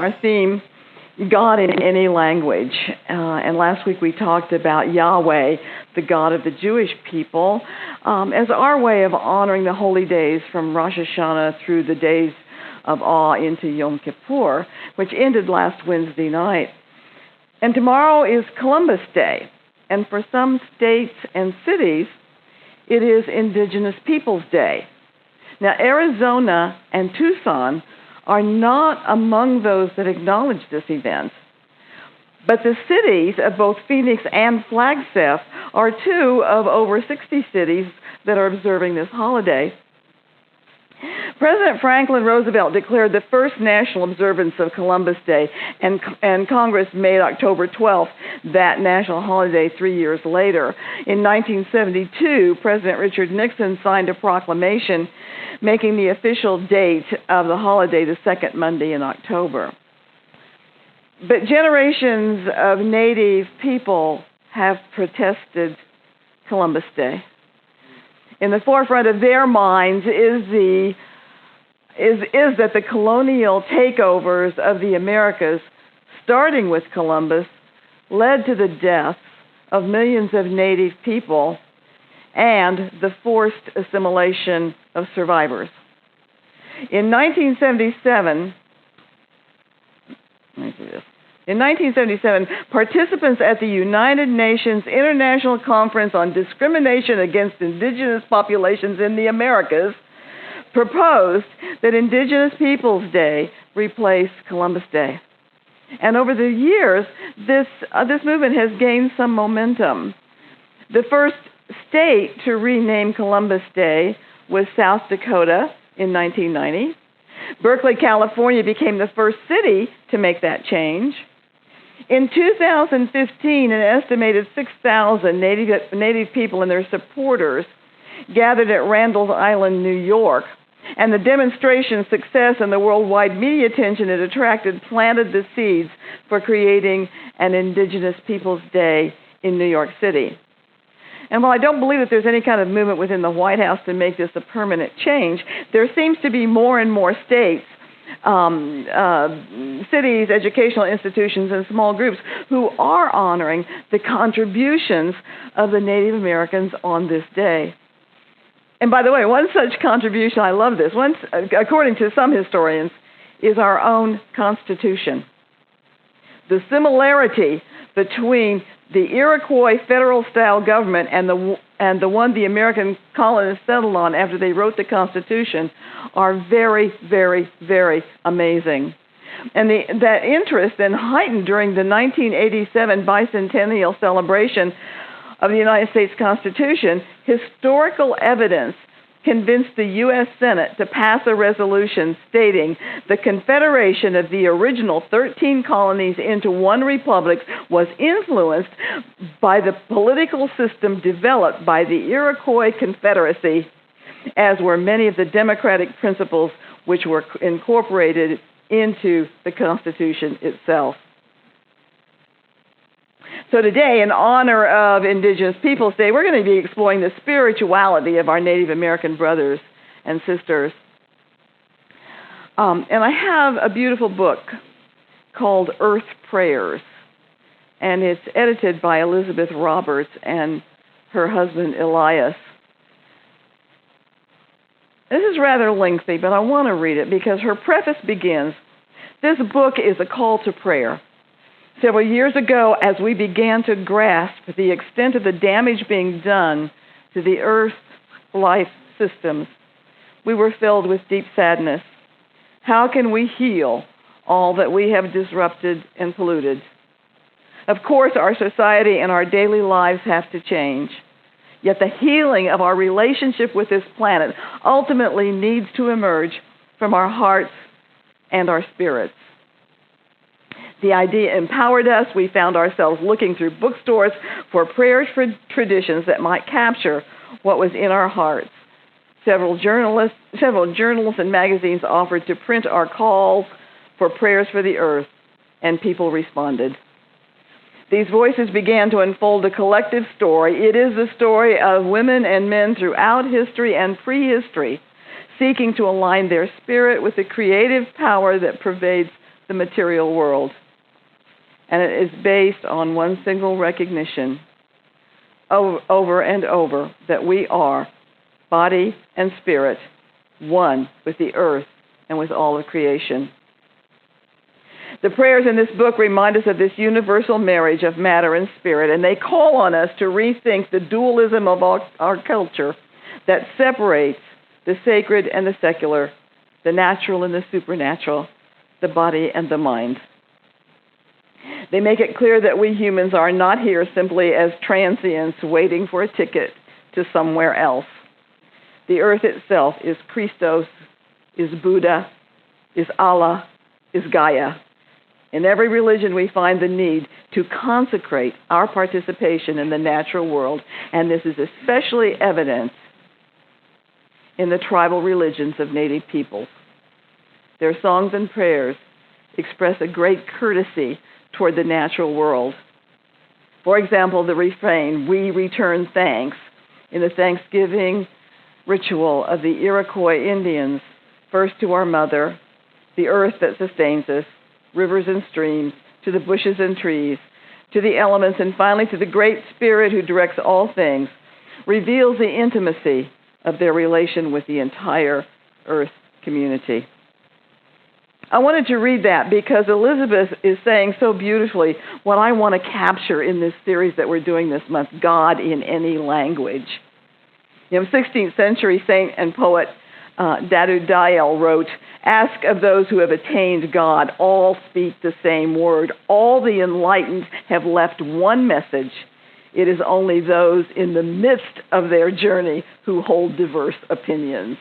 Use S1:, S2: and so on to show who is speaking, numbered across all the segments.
S1: our theme, God in any language. And last week we talked about Yahweh, the God of the Jewish people, as our way of honoring the holy days from Rosh Hashanah through the days of awe into Yom Kippur, which ended last Wednesday night. And tomorrow is Columbus Day. And for some states and cities, it is Indigenous Peoples Day. Now, Arizona and Tucson are not among those that acknowledge this event. But the cities of both Phoenix and Flagstaff are two of over 60 cities that are observing this holiday. President Franklin Roosevelt declared the first national observance of Columbus Day, and Congress made October 12th that national holiday 3 years later. In 1972, President Richard Nixon signed a proclamation making the official date of the holiday the second Monday in October. But generations of Native people have protested Columbus Day. In the forefront of their minds is that the colonial takeovers of the Americas, starting with Columbus, led to the deaths of millions of Native people and the forced assimilation of survivors. In 1977, participants at the United Nations International Conference on Discrimination Against Indigenous Populations in the Americas proposed that Indigenous Peoples Day replace Columbus Day. And over the years, this movement has gained some momentum. The first state to rename Columbus Day was South Dakota in 1990. Berkeley, California became the first city to make that change. In 2015, an estimated 6,000 Native people and their supporters gathered at Randall's Island, New York, and the demonstration's success and the worldwide media attention it attracted planted the seeds for creating an Indigenous Peoples Day in New York City. And while I don't believe that there's any kind of movement within the White House to make this a permanent change, there seems to be more and more states, cities, educational institutions, and small groups who are honoring the contributions of the Native Americans on this day. And by the way, one such contribution, I love this, according to some historians, is our own Constitution. The similarity between the Iroquois federal-style government and the one the American colonists settled on after they wrote the Constitution are very, very, very amazing. And that interest then heightened during the 1987 bicentennial celebration of the United States Constitution. Historical evidence convinced the U.S. Senate to pass a resolution stating the confederation of the original 13 colonies into one republic was influenced by the political system developed by the Iroquois Confederacy, as were many of the democratic principles which were incorporated into the Constitution itself. So today, in honor of Indigenous Peoples Day, we're going to be exploring the spirituality of our Native American brothers and sisters. And I have a beautiful book called Earth Prayers, and it's edited by Elizabeth Roberts and her husband Elias. This is rather lengthy, but I want to read it because her preface begins, "This book is a call to prayer. Several years ago, as we began to grasp the extent of the damage being done to the Earth's life systems, we were filled with deep sadness. How can we heal all that we have disrupted and polluted? Of course, our society and our daily lives have to change. Yet the healing of our relationship with this planet ultimately needs to emerge from our hearts and our spirits. The idea empowered us. We found ourselves looking through bookstores for prayer traditions that might capture what was in our hearts. Several journals and magazines offered to print our calls for prayers for the earth, and people responded. These voices began to unfold a collective story. It is the story of women and men throughout history and prehistory, seeking to align their spirit with the creative power that pervades the material world. And it is based on one single recognition over and over that we are, body and spirit, one with the earth and with all of creation. The prayers in this book remind us of this universal marriage of matter and spirit, and they call on us to rethink the dualism of our culture that separates the sacred and the secular, the natural and the supernatural, the body and the mind. They make it clear that we humans are not here simply as transients waiting for a ticket to somewhere else. The earth itself is Christos, is Buddha, is Allah, is Gaia. In every religion we find the need to consecrate our participation in the natural world, and this is especially evident in the tribal religions of native peoples. Their songs and prayers express a great courtesy toward the natural world. For example, the refrain, "We return thanks," in the Thanksgiving ritual of the Iroquois Indians, first to our mother, the earth that sustains us, rivers and streams, to the bushes and trees, to the elements, and finally to the Great Spirit who directs all things, reveals the intimacy of their relation with the entire earth community. I wanted to read that because Elizabeth is saying so beautifully what I want to capture in this series that we're doing this month, God in Any Language. 16th century saint and poet Dadu Diel wrote, "Ask of those who have attained God, all speak the same word. All the enlightened have left one message. It is only those in the midst of their journey who hold diverse opinions."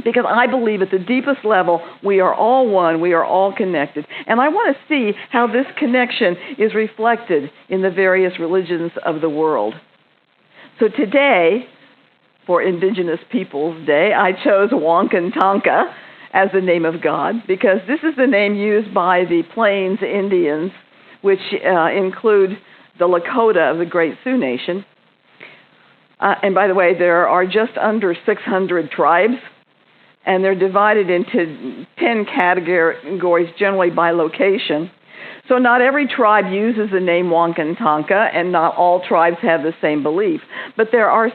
S1: Because I believe at the deepest level, we are all one, we are all connected. And I want to see how this connection is reflected in the various religions of the world. So today, for Indigenous Peoples Day, I chose Wanken Tanka as the name of God, because this is the name used by the Plains Indians, which include the Lakota of the Great Sioux Nation. And by the way, there are just under 600 tribes, and they're divided into 10 categories, generally by location. So not every tribe uses the name Wanken Tanka, and not all tribes have the same belief. But there are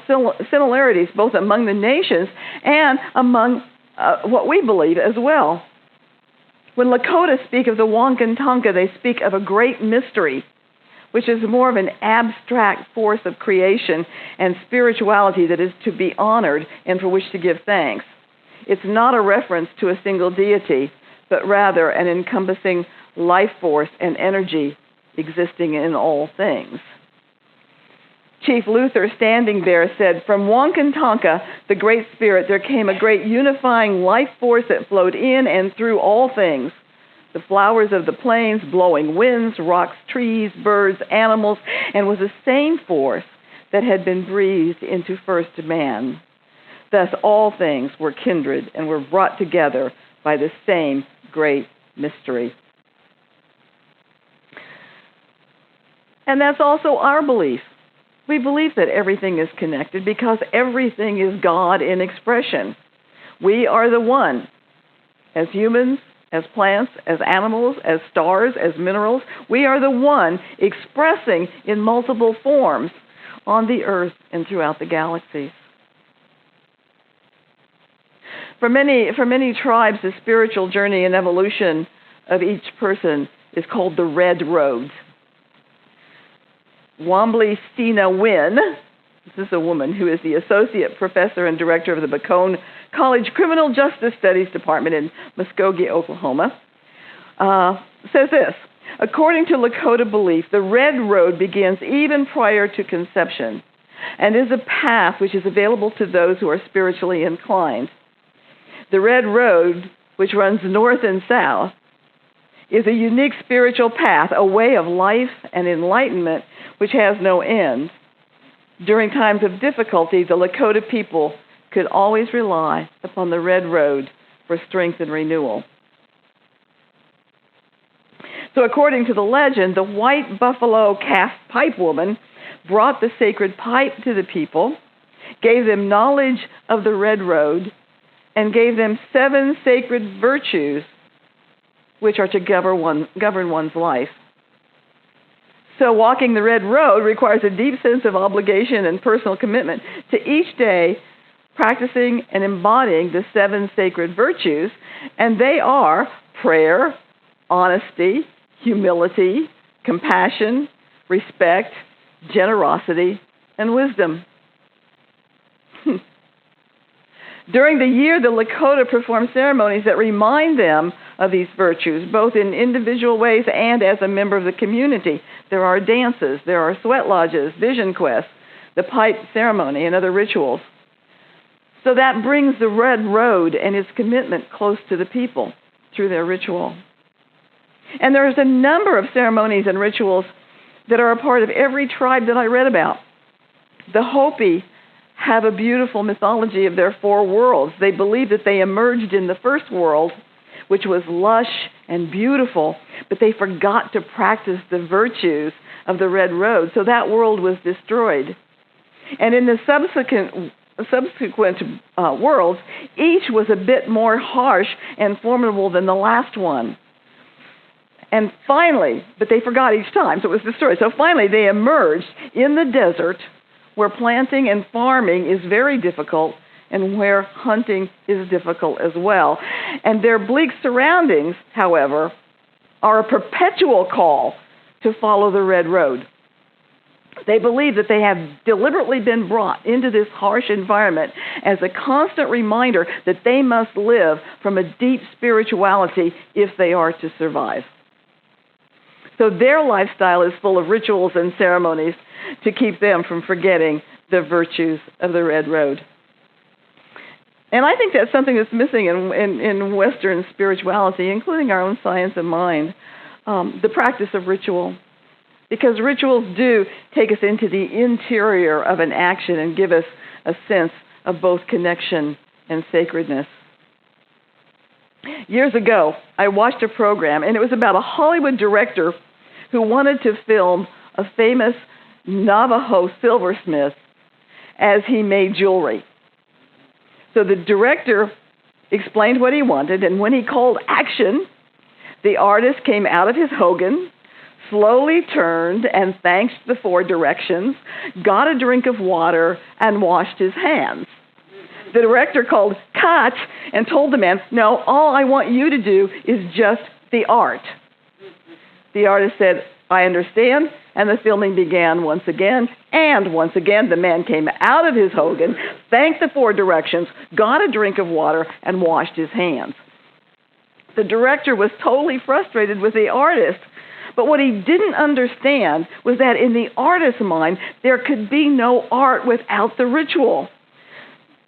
S1: similarities both among the nations and among what we believe as well. When Lakota speak of the Wanken Tanka, they speak of a great mystery, which is more of an abstract force of creation and spirituality that is to be honored and for which to give thanks. It's not a reference to a single deity, but rather an encompassing life force and energy existing in all things. Chief Luther, standing there, said, "From Wanken Tanka, the Great Spirit, there came a great unifying life force that flowed in and through all things. The flowers of the plains, blowing winds, rocks, trees, birds, animals, and was the same force that had been breathed into first man. Thus all things were kindred and were brought together by the same great mystery." And that's also our belief. We believe that everything is connected because everything is God in expression. We are the one. As humans, as plants, as animals, as stars, as minerals, we are the one expressing in multiple forms on the earth and throughout the galaxies. For many tribes, the spiritual journey and evolution of each person is called the Red Road. Wambly Stina Wynn, this is a woman who is the associate professor and director of the Bacone College Criminal Justice Studies Department in Muskogee, Oklahoma, says this: "According to Lakota belief, the Red Road begins even prior to conception and is a path which is available to those who are spiritually inclined. The Red Road, which runs north and south, is a unique spiritual path, a way of life and enlightenment which has no end. During times of difficulty, the Lakota people could always rely upon the Red Road for strength and renewal." So according to the legend, the white buffalo calf pipe woman brought the sacred pipe to the people, gave them knowledge of the Red Road, and gave them 7 sacred virtues which are to govern one's life. So walking the red road requires a deep sense of obligation and personal commitment to each day practicing and embodying the 7 sacred virtues, and they are prayer, honesty, humility, compassion, respect, generosity, and wisdom. During the year, the Lakota perform ceremonies that remind them of these virtues, both in individual ways and as a member of the community. There are dances, there are sweat lodges, vision quests, the pipe ceremony, and other rituals. So that brings the red road and its commitment close to the people through their ritual. And there's a number of ceremonies and rituals that are a part of every tribe that I read about. The Hopi have a beautiful mythology of their 4 worlds. They believe that they emerged in the first world, which was lush and beautiful, but they forgot to practice the virtues of the red road, so that world was destroyed. And in the subsequent worlds, each was a bit more harsh and formidable than the last one. And finally, but they forgot each time, so it was destroyed. So finally, they emerged in the desert where planting and farming is very difficult and where hunting is difficult as well. And their bleak surroundings, however, are a perpetual call to follow the red road. They believe that they have deliberately been brought into this harsh environment as a constant reminder that they must live from a deep spirituality if they are to survive. So their lifestyle is full of rituals and ceremonies to keep them from forgetting the virtues of the red road. And I think that's something that's missing in Western spirituality, including our own science of mind, the practice of ritual. Because rituals do take us into the interior of an action and give us a sense of both connection and sacredness. Years ago, I watched a program, and it was about a Hollywood director who wanted to film a famous Navajo silversmith as he made jewelry. So the director explained what he wanted, and when he called action, the artist came out of his hogan, slowly turned and thanked the 4 directions, got a drink of water, and washed his hands. The director called cut and told the man, "No, all I want you to do is just the art." The artist said, "I understand," and the filming began once again, and once again the man came out of his hogan, thanked the 4 directions, got a drink of water, and washed his hands. The director was totally frustrated with the artist, but what he didn't understand was that in the artist's mind, there could be no art without the ritual.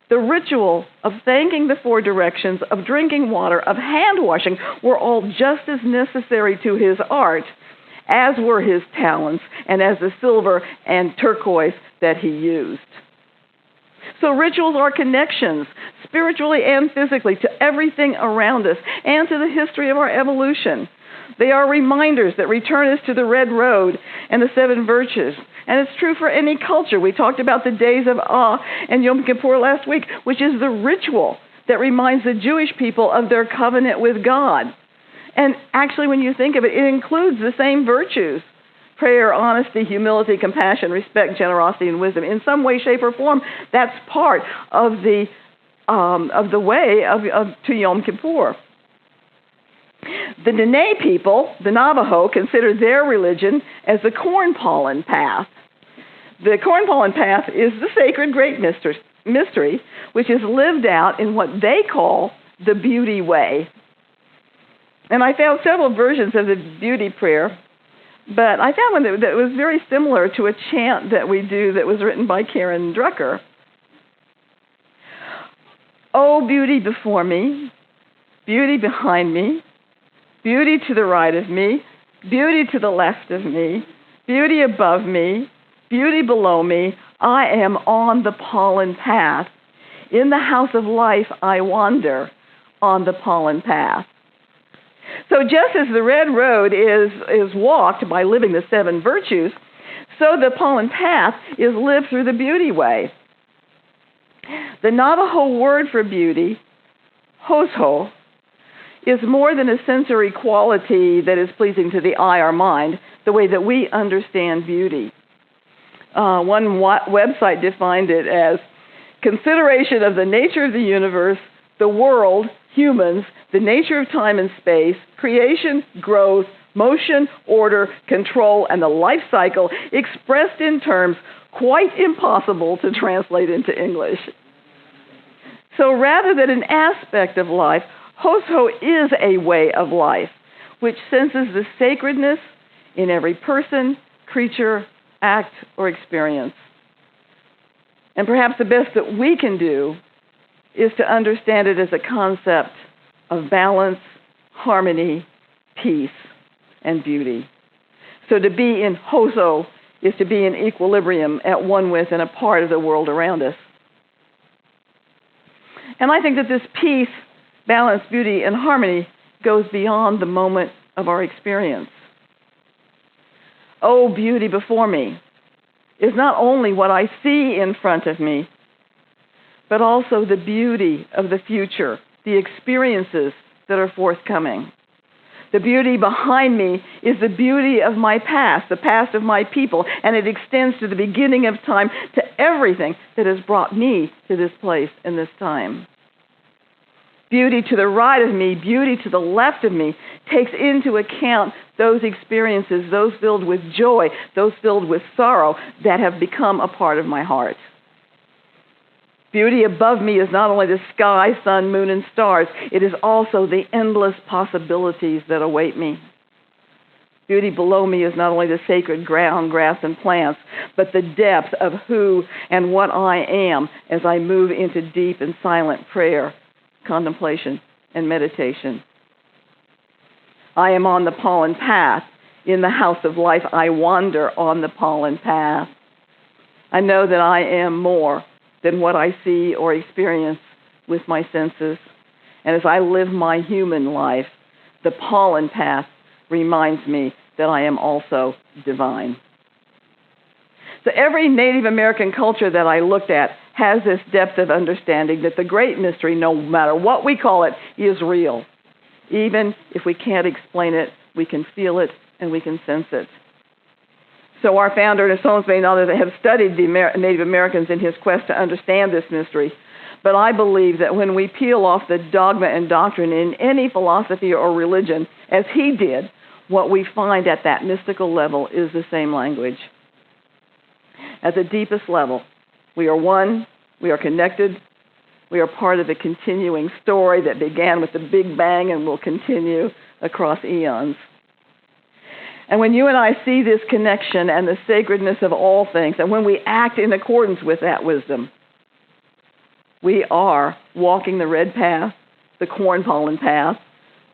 S1: The ritual of thanking the 4 directions, of drinking water, of hand washing were all just as necessary to his art as were his talents and as the silver and turquoise that he used. So rituals are connections, spiritually and physically, to everything around us and to the history of our evolution. They are reminders that return us to the red road and the 7 virtues. And it's true for any culture. We talked about the days of awe and Yom Kippur last week, which is the ritual that reminds the Jewish people of their covenant with God. And actually, when you think of it, it includes the same virtues: prayer, honesty, humility, compassion, respect, generosity, and wisdom. In some way, shape, or form, that's part of the way to Yom Kippur. The Dene people, the Navajo, consider their religion as the corn pollen path. The corn pollen path is the sacred great mystery, which is lived out in what they call the beauty way. And I found several versions of the beauty prayer, but I found one that was very similar to a chant that we do that was written by Karen Drucker. Oh, beauty before me, beauty behind me, beauty to the right of me, beauty to the left of me, beauty above me, beauty below me, I am on the pollen path. In the house of life I wander on the pollen path. So just as the red road is walked by living the 7 virtues, so the pollen path is lived through the beauty way. The Navajo word for beauty, hosho, is more than a sensory quality that is pleasing to the eye or mind, the way that we understand beauty. One website defined it as consideration of the nature of the universe, the world, humans, the nature of time and space, creation, growth, motion, order, control, and the life cycle expressed in terms quite impossible to translate into English. So rather than an aspect of life, Hoso is a way of life, which senses the sacredness in every person, creature, act, or experience. And perhaps the best that we can do is to understand it as a concept of balance, harmony, peace, and beauty. So to be in Hoso is to be in equilibrium, at one with and a part of the world around us. And I think that this peace, balance, beauty, and harmony goes beyond the moment of our experience. Oh, beauty before me is not only what I see in front of me, but also the beauty of the future, the experiences that are forthcoming. The beauty behind me is the beauty of my past, the past of my people, and it extends to the beginning of time, to everything that has brought me to this place in this time. Beauty to the right of me, beauty to the left of me, takes into account those experiences, those filled with joy, those filled with sorrow, that have become a part of my heart. Beauty above me is not only the sky, sun, moon, and stars, it is also the endless possibilities that await me. Beauty below me is not only the sacred ground, grass, and plants, but the depth of who and what I am as I move into deep and silent prayer, contemplation, and meditation. I am on the pollen path. In the house of life, I wander on the pollen path. I know that I am more than what I see or experience with my senses. And as I live my human life, the pollen path reminds me that I am also divine. So every Native American culture that I looked at has this depth of understanding that the great mystery, no matter what we call it, is real. Even if we can't explain it, we can feel it and we can sense it. So our founder, Nassauns may not have studied the Native Americans in his quest to understand this mystery, but I believe that when we peel off the dogma and doctrine in any philosophy or religion, as he did, what we find at that mystical level is the same language. At the deepest level, we are one, we are connected, we are part of a continuing story that began with the Big Bang and will continue across eons. And when you and I see this connection and the sacredness of all things, and when we act in accordance with that wisdom, we are walking the red path, the corn pollen path,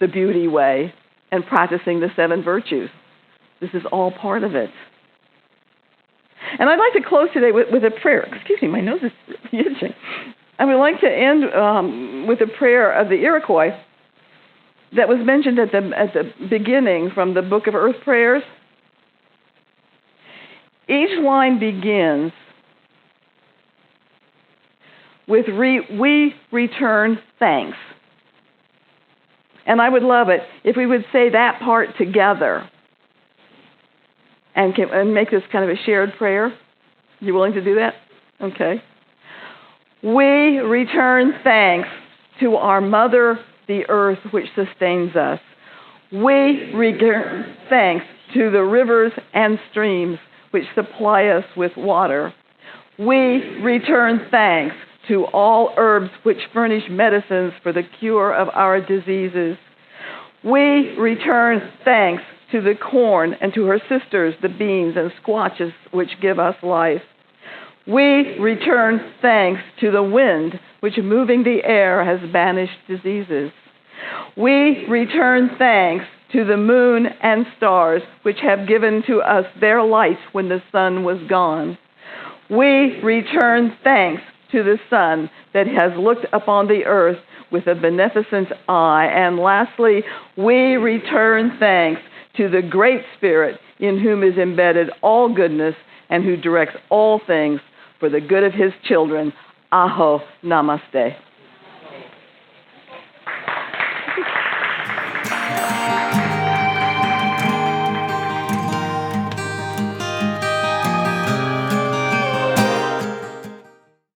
S1: the beauty way, and practicing the 7 virtues. This is all part of it. And I'd like to close today with a prayer. Excuse me, my nose is really itching. I would like to end with a prayer of the Iroquois that was mentioned at the beginning from the Book of Earth Prayers. Each line begins with we return thanks. And I would love it if we would say that part together and make this kind of a shared prayer. You willing to do that? Okay. We return thanks to our Mother, the earth which sustains us. We return thanks to the rivers and streams which supply us with water. We return thanks to all herbs which furnish medicines for the cure of our diseases. We return thanks to the corn and to her sisters, the beans and squashes which give us life. We return thanks to the wind, which moving the air has banished diseases. We return thanks to the moon and stars, which have given to us their light when the sun was gone. We return thanks to the sun that has looked upon the earth with a beneficent eye. And lastly, we return thanks to the Great Spirit in whom is embedded all goodness and who directs all things for the good of his children. Aho Namaste.